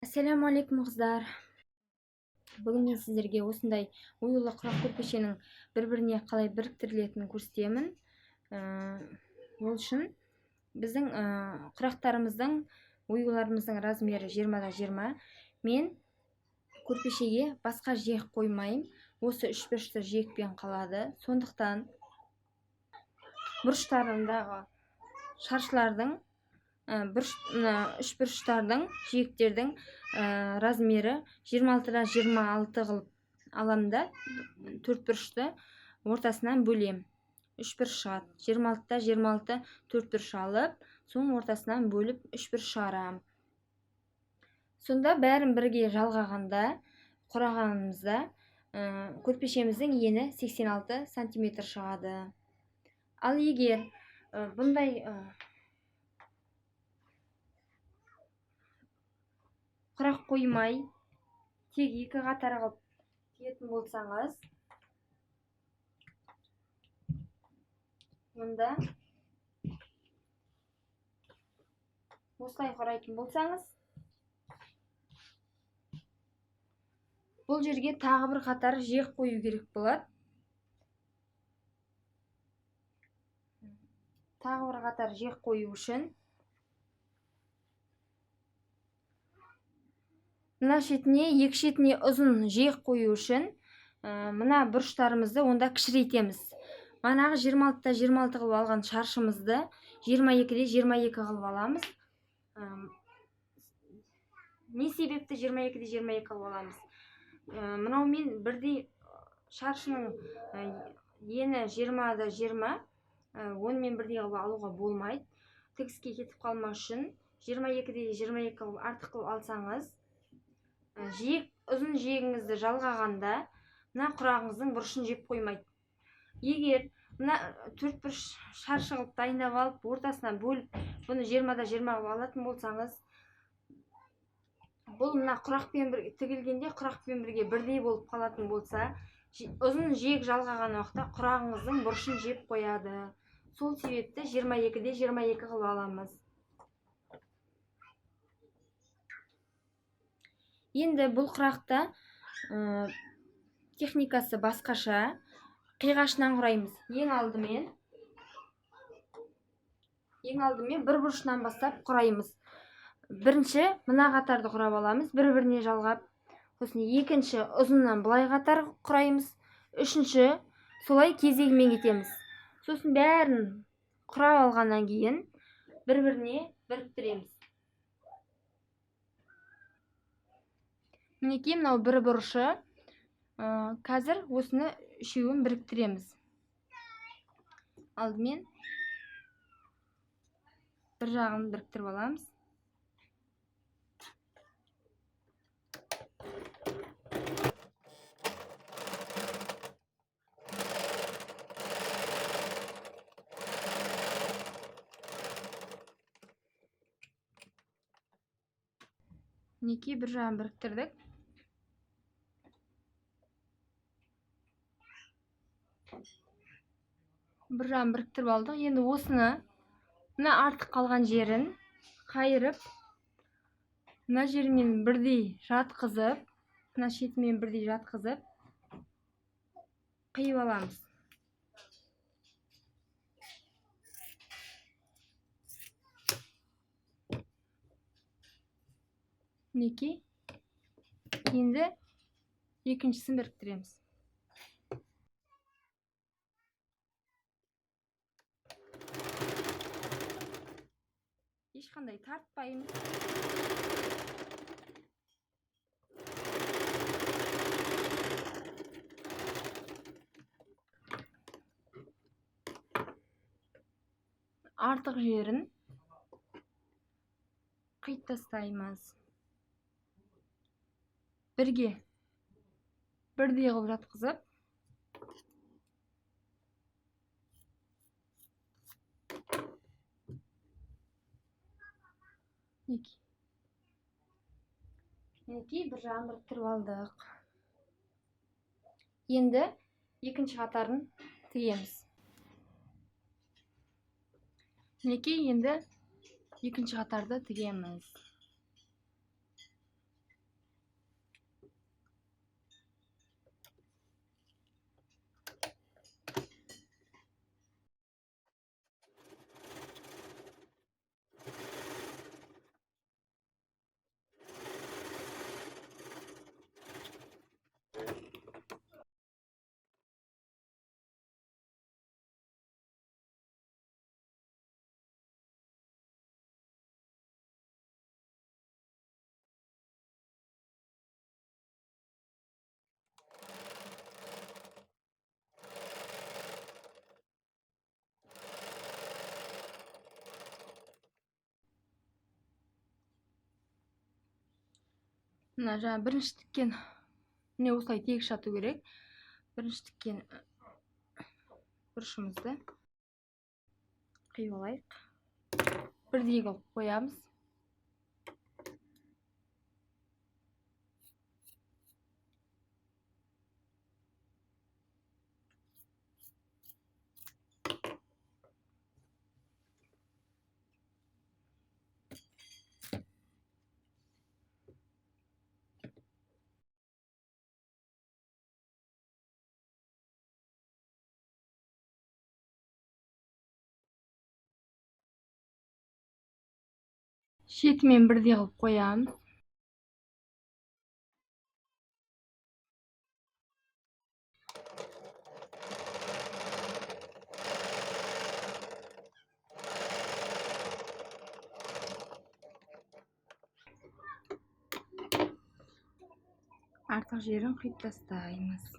Ассаламу алейкум қыздар. Бүгін мен сіздерге осындай оюлы құрақ көрпешенің бір-біріне қалай біріктірілетінін көрсетемін. Ол үшін біздің құрақтарымыздың оюларымыздың размері 20-20. Мен көрпешеге басқа жиек қоймайым. Осы үшбұрышты жиекпен қалады. Сондықтан бұрыштарындағы шаршылардың үшбұрыштардың жиектердің размері 26-26 қылып аламын да, төртбұрышты ортасынан бөлем. Үшбұрыш шығады. 26-26 төртбұрыш алып, соның ортасынан бөліп үшбұрыш шығарамын. Сонда бәрін бірге жалғағанда, құрағанымызда көрпешеміздің ені 86 сантиметр шығады. Ал егер бұндай құрақ қоймай, тек екі қатар қылып тігетін болсаңыз, онда осылай құрайтын болсаңыз, бұл жерге тағы бір қатар жиек қою керек болады. Тағы бір қатар жиек қою үшін мына шетіне, екі шетіне ұзын жиек қою үшін мына бұрыштарымызды онда кішірейтеміз. Манағы 26-26 қылып алған шаршымызды 22-22 қылып аламыз. Не себепті 22-22 қылып аламыз? Мынаумен бірдей шаршының ені 20-20, онымен бірдей қылып алуға болмайды. Тігіске кетіп қалмас үшін 22-22 қылып артық қылып алсаңыз, ұзын жиегіңізді жалғағанда мына құрағыңыздың бұрышын жеп қоймайды. Егер мына төртбұрыш шаршы қылып дайындап алып, ортасынан бөліп, бұны 20-20 қылып алатын болсаңыз, бұл мына құрақпен тігілгенде құрақпен бірге бірдей болып қалатын болса, ұзын жиек жалғаған уақытта құрағыңыздың бұрышын жеп қояды. Сол себепті 22-22 қылып аламыз. Енді бұл құрақта техникасы басқаша. Қиғашынан құраймыз. Ең алдымен бір бұрышынан бастап құраймыз. Бірінші мына қатарды құрап аламыз, бір-біріне жалғап. Сосын екінші ұзыннан былай қатар құраймыз. Үшінші солай кезегімен кетеміз. Сосын бәрін құрап алғаннан кейін бір-біріне біріктіреміз. Мінекей мынау бір бұрышы. Қазір осыны үшеуін біріктіреміз. Алдымен бір жағын біріктіріп аламыз. Мінекей бір жағын біріктірдік. Бір жағын біріктіріп алдық. Енді осыны мына артық қалған жерін қайырып, мына жермен бірдей жатқызып, мына шетімен бірдей жатқызып, қиып аламыз. Мінекей. Енді екіншісін біріктіреміз. Ешқандай тартпаймыз. Артық жерін қиып тастаймыз. Бірге бірдей қылып жатқызып мінекей бір жағын біріктіріп алдық. Енді екінші қатарын тігеміз. Мінекей енді екінші қатарды тігеміз. Мына жаңа бірінші тіккен міне осылай тегіс жату керек. Бірінші тіккен бұрышымызды қиып алайық. Бірдей қылып қоямыз. Шетімен бірдей қылып қоямыз. Артық жерін қиып тастаймыз.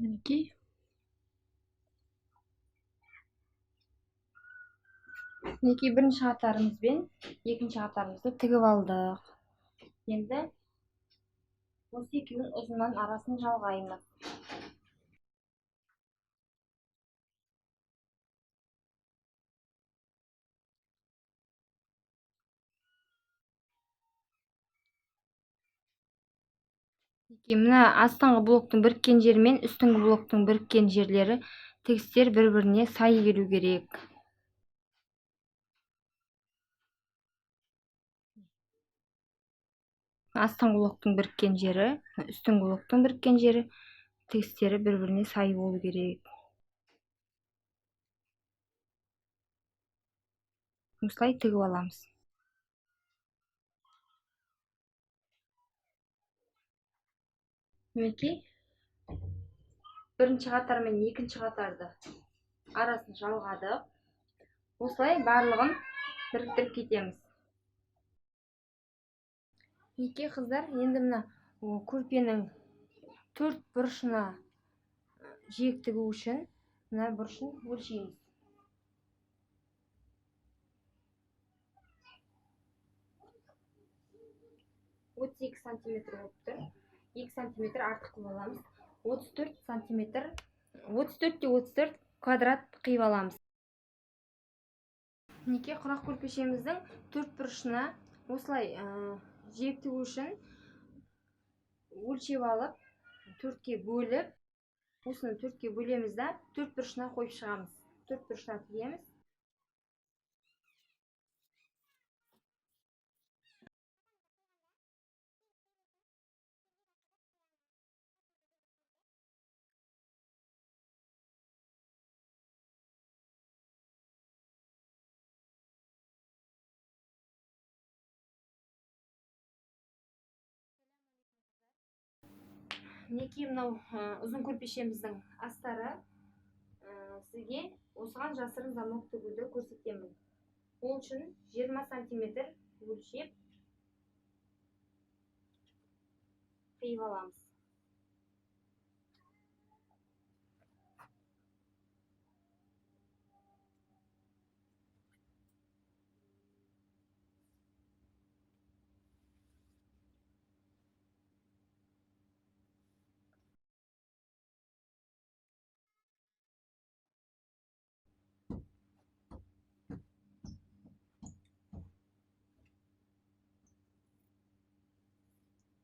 Мінекей. Мінекей бірінші қатарымызбен екінші қатарымызды тігіп алдық. Енді осы екеуінің ұзынан арасын жалғаймыз. Мына астыңғы блоктың біріккен жері мен үстіңгі блоктың біріккен жерлері тігістер бір-біріне сай келу керек. Астыңғы блоктың біріккен жері, үстіңгі блоктың біріккен жері тігістері бір-біріне сай болу керек. Осылай тігіп аламыз. Мінекей, бірінші қатар мен екінші қатарды арасын жалғадық. Осылай барлығын біріктіріп кетеміз. Мінекей қыздар, енді мына көрпенің төрт бұрышына жиек тігу үшін мына бұрышын өлшейміз. 32 сантиметр болып тұр. 2 сантиметр артық қылып аламыз. 34 сантиметр, 34 квадрат қиып аламыз. Мінекей құрақ көрпешеміздің төрт бұрышына осылай жиек тігу үшін өлшеп алып, төртке бөліп, осыны төртке бөлеміз да төрт бұрышына қойып шығамыз. Төрт бұрышына тігеміз. мінекей мынау ұзын көрпешеміздің астары. Сізге осыған жасырын замок тігуді көрсетемін. Ол үшін 20 сантиметр өлшеп қиып аламыз.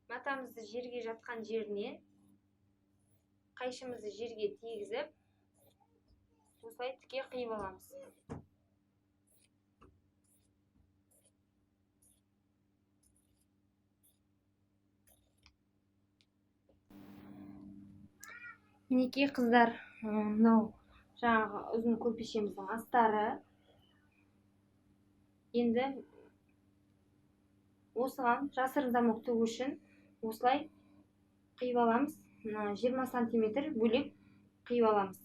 Матамызды жерге жатқан жерінен қайшымызды жерге тигізіп, осылай тіке қиып аламыз. Мінекей қыздар, мынау жаңағы ұзын көрпешеміздің астары. Енді осыған жасырын замок тігу үшін осылай қиып аламыз. 20 сантиметр бөлек қиып аламыз.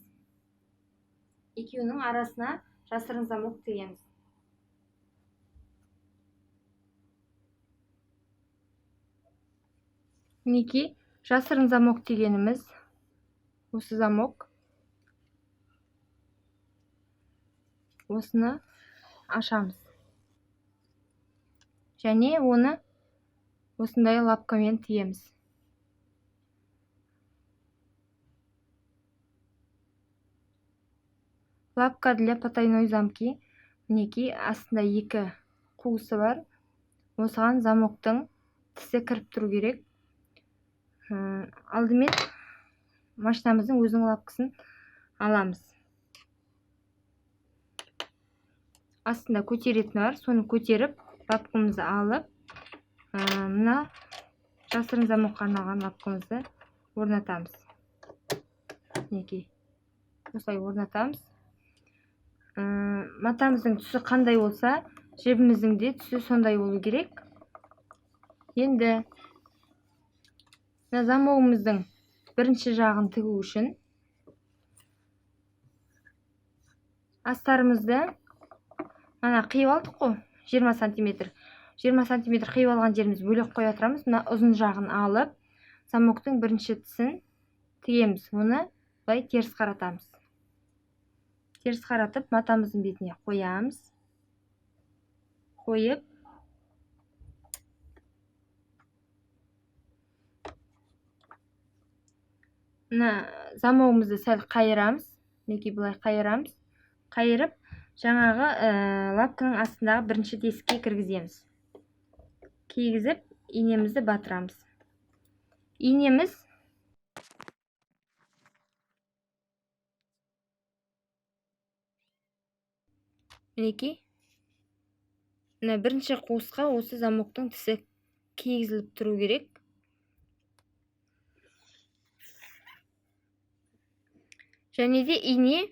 Екеуінің арасына жасырын замок тігеміз. Мінекей жасырын замок тигеніміз осы замок. Осыны ашамыз. Және оны осындай лапкамен тиеміз. Лапка для потайной замки. Мінекей астында екі қуысы бар. Осыған замоктың тісі кіріп тұру керек. Алдымен машинамыздың өзінің лапкасын аламыз. Астында көтеретіні бар. Соны көтеріп, лапкамызды алып, мына жасырын замокқа арналған лапкамызды орнатамыз. Мінекей осылай орнатамыз. Матамыздың түсі қандай болса, жібіміздің де түсі сондай болу керек. Енді замогымыздың бірінші жағын тігу үшін астарымызды мана қиып алдық қой, 20 сантиметр. 20 сантиметр қиып алған жеріміз бөлек қоя тұрамыз. Мына ұзын жағын алып, замоктың бірінші тісін тігеміз. Оны былай теріс қаратамыз. Теріс қаратып, матамыздың бетіне қоямыз. Қойып, мына замогымызды сәл қайырамыз. Мінекей былай қайырамыз. Қайырып, жаңағы лапканың астындағы бірінші тесікке кіргіземіз. Кигізіп, инемізді батырамыз. Инеміз мінекей мына бірінші қуысқа осы замоктың тісі кигізіліп тұру керек. Және де ине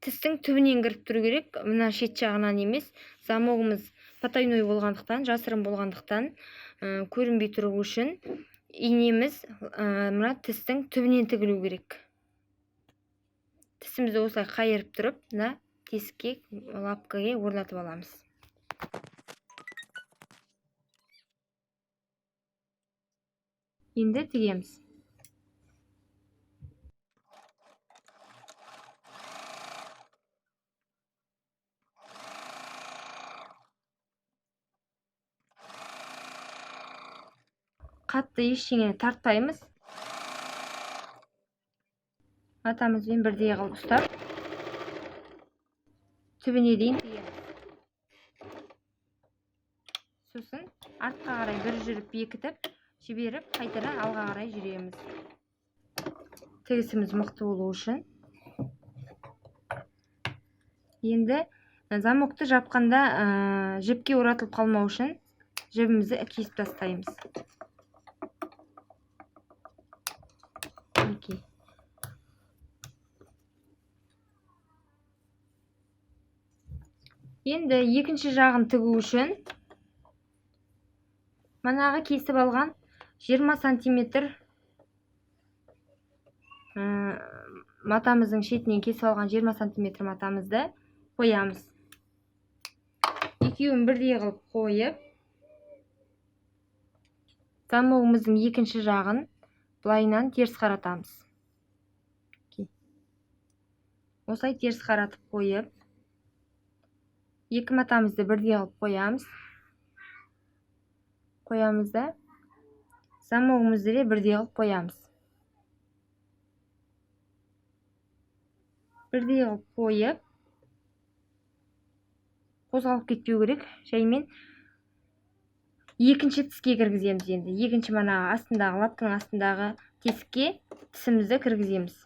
тістің түбінен кіріп тұру керек. Мына шет жағынан емес. Замогымыз потайной болғандықтан, жасырын болғандықтан, көрінбей тұру үшін инеміз мына тістің түбінен тігілу керек. Тісімізді осылай қайырып тұрып, мына тесікке, лапкаға орнатып аламыз. Енді тігеміз. Қатты ештеңені тартпаймыз. Матамызбен бірдей қылып ұстап, түбіне дейін тігеміз. Сосын артқа қарай бір жүріп бекітіп, жіберіп, қайтадан алға қарай жүреміз. Тігісіміз мықты болу үшін. Енді замокты жапқанда жіпке оратылып қалмау үшін жібімізді кесіп тастаймыз. Енді екінші жағын тігу үшін манағы кесіп алған 20 сантиметр матамыздың шетінен кесіп алған 20 см матамызды қоямыз. Екеуін бірдей қылып қойып, замогымыздың екінші жағын былайынан теріс қаратамыз. Осылай теріс қаратып қойып, екі матамызды бірдей қылып қоямыз да, замогымызды да бірдей қылып қоямыз. Бірдей қылып қойып, қозғалып кетпеу керек. Жаймен екінші тіске кіргіземіз енді. Екінші мана астындағы, лаптың астындағы тесікке тісімізді кіргіземіз.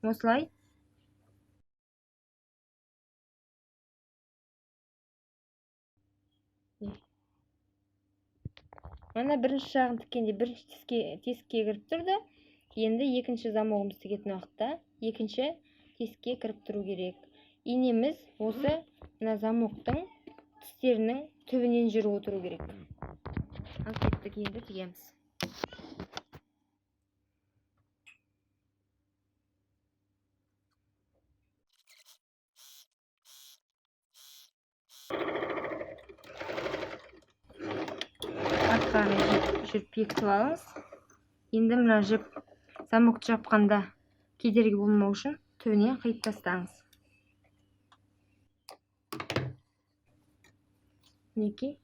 Осылай. Мана бірінші жағын тіккенде бірінші тесікке кіріп тұрды. Енді екінші замогымыз тігетін уақытта екінші тесікке кіріп тұру керек. Инеміз осы мына замоктың тістерінің түбінен жүріп отыру керек. Ал кеттік, енді тігеміз. Артқаны жүріп бекітіп алыңыз. Енді мына жіп замокты жапқанда кедергі болмау үшін түбінен қиып тастаңыз. Мінекей.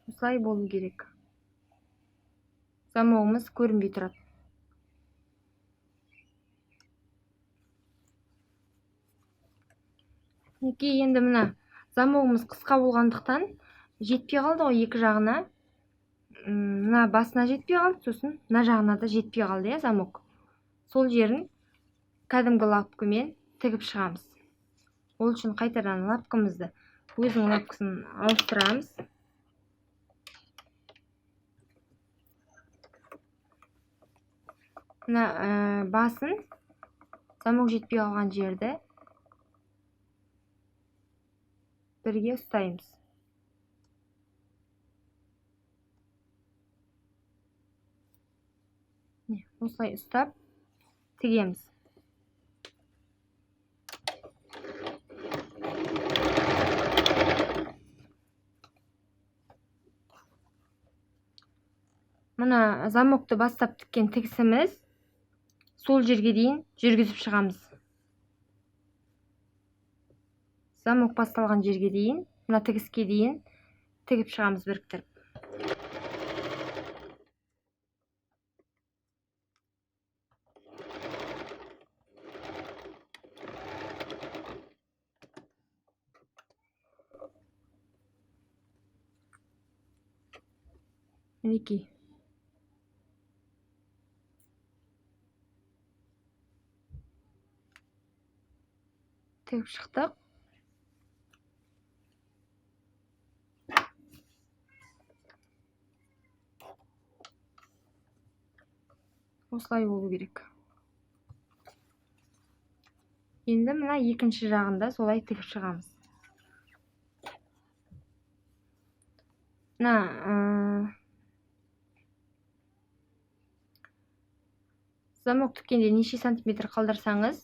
Осылай болу керек. Замогымыз көрінбей тұрады. Мінекей, енді мына замогымыз қысқа болғандықтан жетпей қалды ғой екі жағына. Мына басына жетпей қалды, сосын мына жағына да жетпей қалды, замок. Сол жерін кәдімгі лапкамен тігіп шығамыз. Ол үшін қайтадан лапкамызды, өзінің лапкасын ауыстырамыз. Мына басын, замок жетпей қалған жерді бірге ұстаймыз. Осылай ұстап тігеміз. Мына замокты бастап тіккен тігісіміз сол жерге дейін жүргізіп шығамыз. Замок басталған жерге дейін, мына тігіске дейін тігіп шығамыз біріктіріп. Мінекей. Тігіп шықтық. Осылай болу керек. Енді мына екінші жағында солай тігіп шығамыз. Мына замок тіккенде неше сантиметр қалдырсаңыз,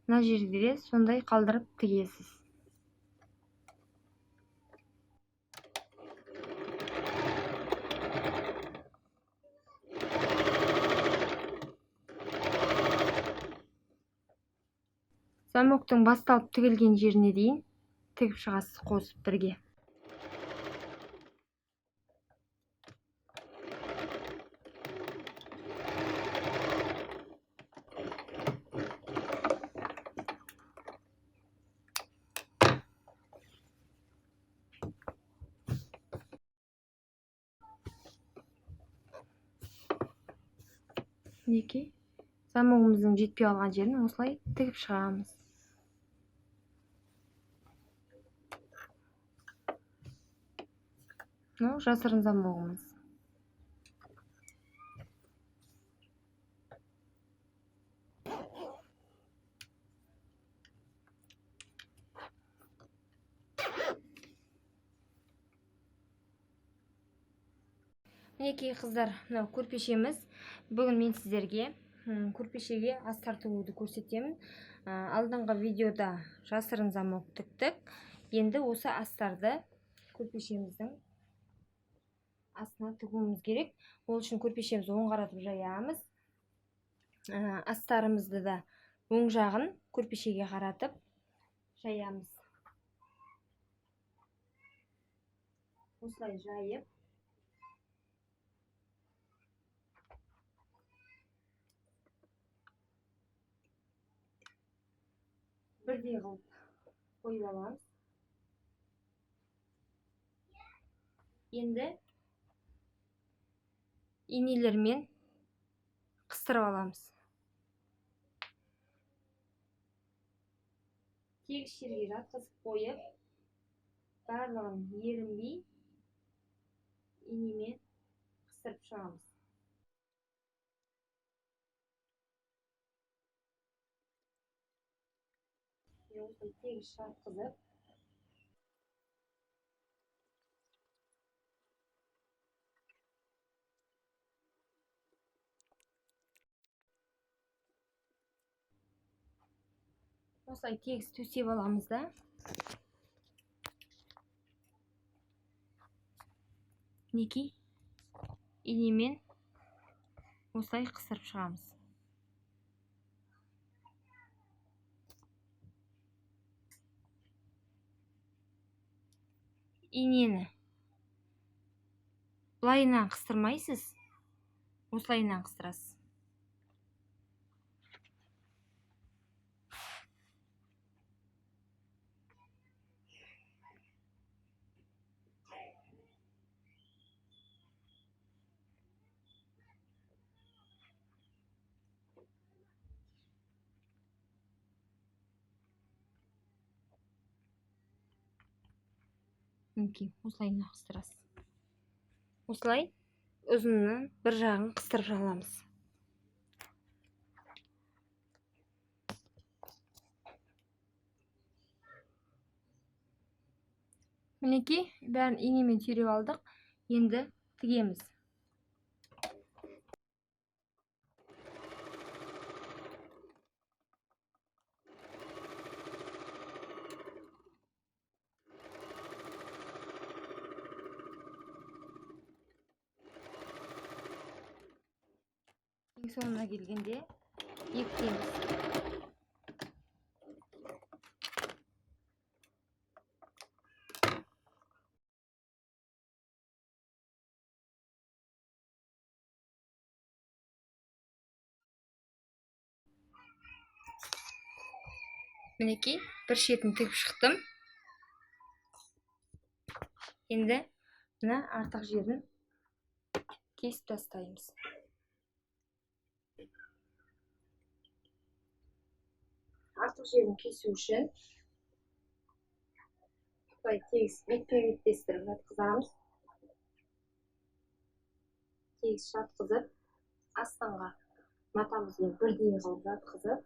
мына жерде де сондай қалдырып тігесіз. Замоктың басталып тігілген жеріне дейін тігіп шығасыз қосып бірге. Мінекей, замогымыздың жетпей қалған жерін осылай тігіп шығамыз. жасырын замогымыз. Мінекей қыздар, мынау көрпешеміз. Бүгін мен сіздерге көрпешеге астар тігуді көрсетемін. Алдыңғы видеода жасырын замок тіктік. Енді осы астарды көрпешеміздің астына тігуіміз керек. Ол үшін көрпешемізді оң қаратып жаямыз. Астарымызды да оң жағын көрпешеге қаратып жаямыз. Осылай жайып бірдей қылып қойып аламыз. Енді инелермен қыстырып аламыз. Тегіс жерге жатқызып қойып, барлығын ерінбей инемен қыстырып шығамыз. Осылай тегіс жатқызып, осылай тегіс төсеп аламыз да. Мінекей инемен осылай қыстырып шығамыз. Инені былайынан қыстырмайсыз, осылайынан қыстырасыз. Мінекей осылайынан қыстырасыз. Осылай ұзынның бір жағын қыстырып аламыз. Мінекей бәрін инемен түйреп алдық. Енді тігеміз. Ең соңына келгенде бекітеміз. Мінекей бір шетін тігіп шықтым. Енді мына артық жерін кесіп тастаймыз. Артық жерін кесу үшін осылай тегіс бетпе-беттестіріп жатқызамыз. Тегіс жатқызып, астыңға матамызбен бірдей қылып жатқызып,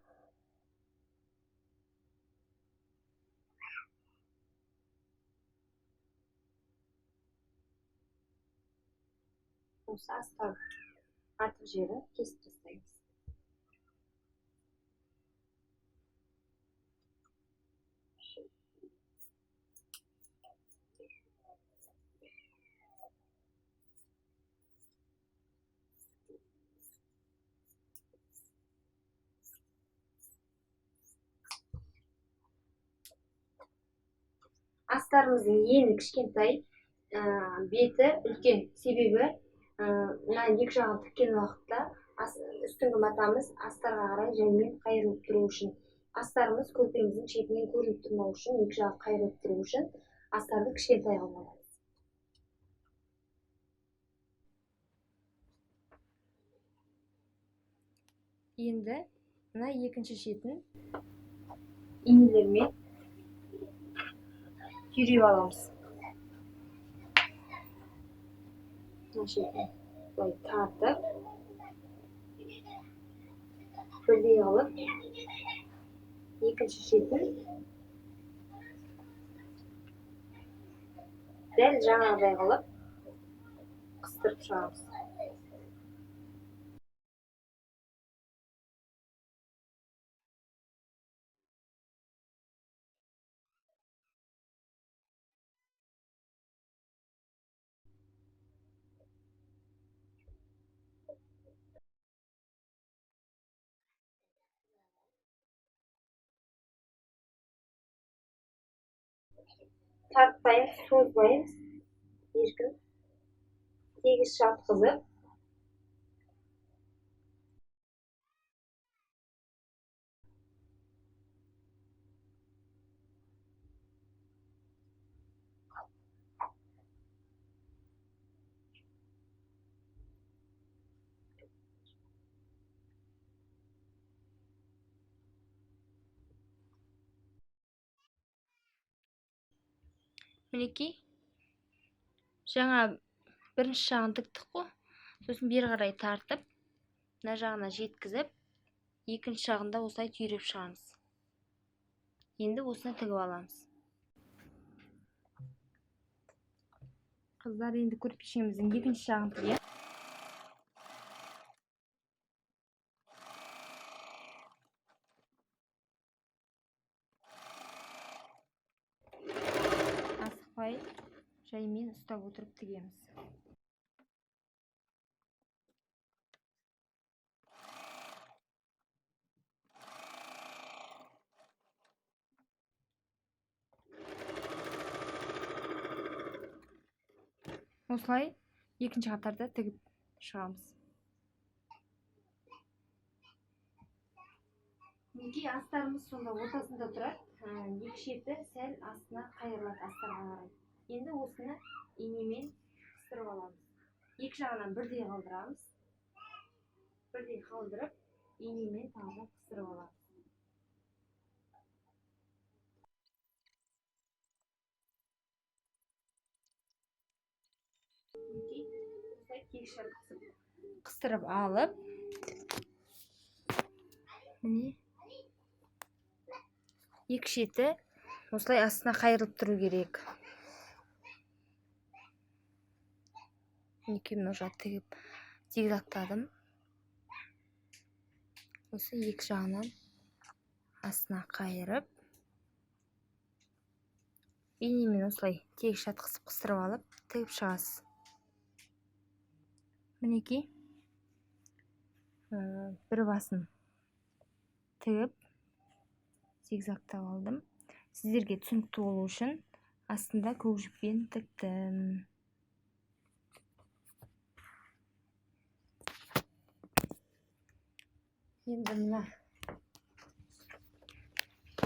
осы астан артық жерін кесіп тастаймыз. Астарымыздың ені кішкентай, беті үлкен. Себебі мына екі жағын тіккен уақытта үстіңгі матамыз астарға қарай жаймен қайырылып тұру үшін, астарымыз көрпеміздің шетінен көрініп тұрмау үшін, екі жағы қайырылып тұру үшін астарды кішкентай қылып аламыз. Енді мына екінші шетін инелермен түйреп аламыз. мына шетін былай тартып бірдей қылып екінші шетін дәл жаңағыдай қылып қыстырып шығамыз. Тартпаймыз, созбаймыз. Еркін тегіс жатқызып мінекей жаңа бірінші жағын тіктік қой, сосын бері қарай тартып мына жағына жеткізіп екінші жағында осылай түйреп шығамыз. Енді осыны тігіп аламыз. Қыздар, енді көрпешеміздің екінші жағын тігеміз. Асықпай жаймен ұстап отырып тігеміз. Осылай екінші қатарда тігіп шығамыз. Мінекей астарымыз сонда ортасында тұрады. Екі шеті сәл астына қайырлады астарға қарай. Енді осыны инемен қыстырып аламыз. Екі жағынан бірдей қалдырамыз. Бірдей қалдырып, инемен тағы қыстырып аламыз. Осылай тегіс қыстырып алып, міне екі шеті осылай астына қайырылып тұру керек. Мінекей мына жақты тігіп зигзагтадым. Осы екі жағынан астына қайырып, инемен осылай тегіс жатқызып қыстырып алып, тігіп шығасыз. Мінекей бір басын тігіп зигзагтап алдым. Сіздерге түсінікті болу үшін астында көк жіппен тіктім. Енді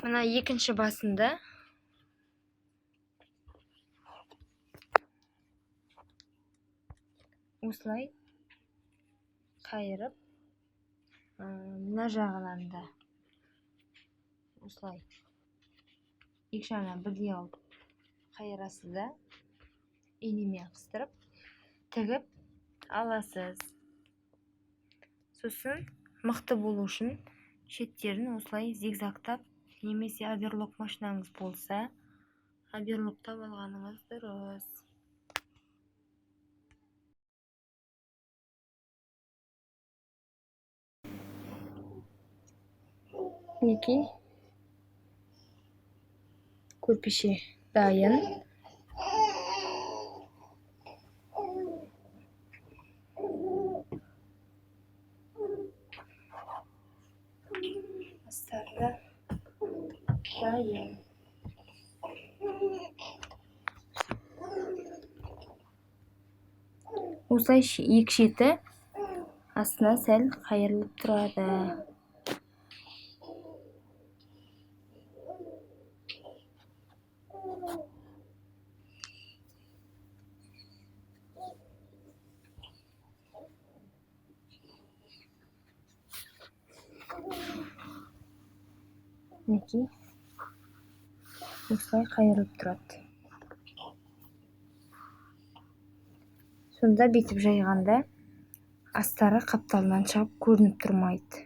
мына екінші басында осылай қайырып, мына жағынан да осылай екі жағынан бірдей алып қайырасыз да инемен қыстырып тігіп аласыз. Сосын мықты болу үшін шеттерін осылай зигзагтап, немесе оверлок машинаңыз болса, оверлоктап алғаныңыз дұрыс. Мінекей көрпеше дайын. Астары дайын. Осылай екі шеті астына сәл қайырылып тұрады. Мінекей осылай қайырылып тұрады. сонда бүйтіп жайғанда астары қапталынан шығып көрініп тұрмайды.